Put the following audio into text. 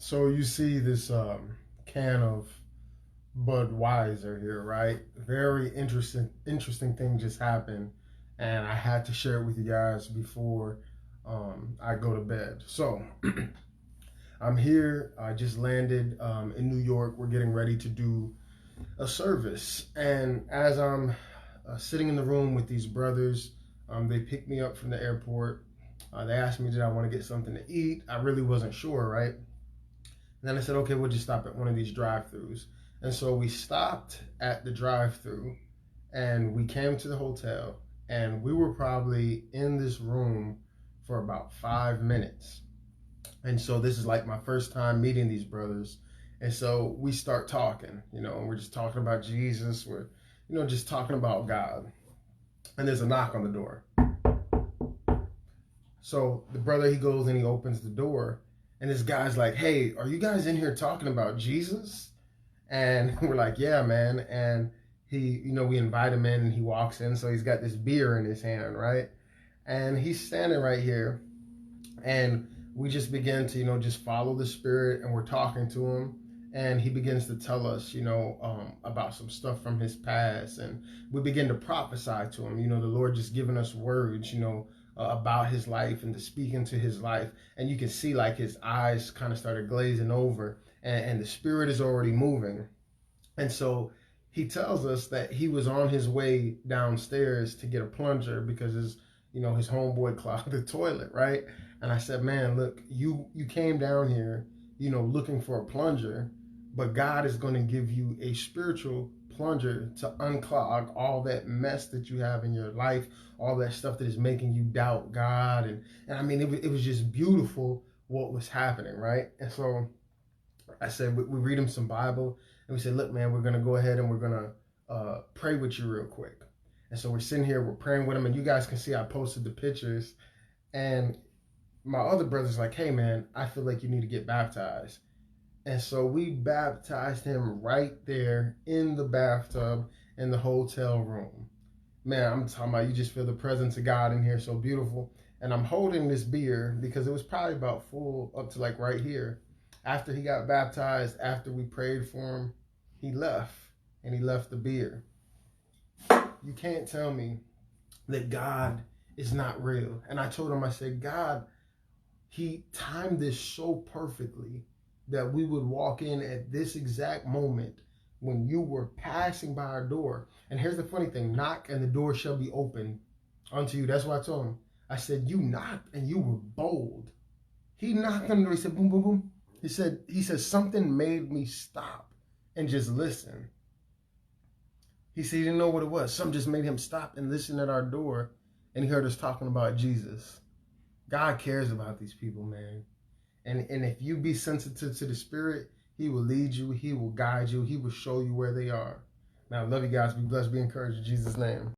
So you see this can of Budweiser here, right? Very interesting thing just happened, and I had to share it with you guys before I go to bed. So I'm here. I just landed in New York. We're getting ready to do a service, and as I'm sitting in the room with these brothers, they picked me up from the airport. They asked me, did I want to get something to eat? I really wasn't sure, right? And then I said, okay, we'll just stop at one of these drive-throughs. And so we stopped at the drive-through and we came to the hotel, and we were probably in this room for about 5 minutes. And so this is like my first time meeting these brothers. And so we start talking, and we're just talking about Jesus. We're, just talking about God. And there's a knock on the door. So the brother, he goes and he opens the door, and this guy's like, hey, are you guys in here talking about Jesus? And we're like, yeah, man. And he, we invite him in, and he walks in. So he's got this beer in his hand, right? And he's standing right here. And we just begin to, just follow the Spirit, and we're talking to him. And he begins to tell us, about some stuff from his past. And we begin to prophesy to him. The Lord just giving us words, about his life and to speak into his life. And you can see like his eyes kind of started glazing over, and the Spirit is already moving. And so he tells us that he was on his way downstairs to get a plunger because his homeboy clogged the toilet, right? And I said, man, look, you came down here, looking for a plunger, but God is going to give you a spiritual plunger to unclog all that mess that you have in your life, all that stuff that is making you doubt God. And I mean, it was just beautiful what was happening, right? And so I said, we read him some Bible, and we said, look, man, we're going to go ahead and we're going to pray with you real quick. And so we're sitting here, we're praying with him, and you guys can see I posted the pictures. And my other brother's like, hey, man, I feel like you need to get baptized. And so we baptized him right there in the bathtub in the hotel room. Man, I'm talking about, you just feel the presence of God in here, so beautiful. And I'm holding this beer because it was probably about full up to like right here. After he got baptized, after we prayed for him, he left, and he left the beer. You can't tell me that God is not real. And I told him, I said, God, he timed this so perfectly that we would walk in at this exact moment when you were passing by our door. And here's the funny thing, knock and the door shall be open unto you. That's what I told him. I said, you knocked and you were bold. He knocked on the door, he said, boom, boom, boom. He said, something made me stop and just listen. He said he didn't know what it was. Something just made him stop and listen at our door, and he heard us talking about Jesus. God cares about these people, man. And if you be sensitive to the Spirit, he will lead you, he will guide you, he will show you where they are. Now, I love you guys. Be blessed, be encouraged in Jesus' name.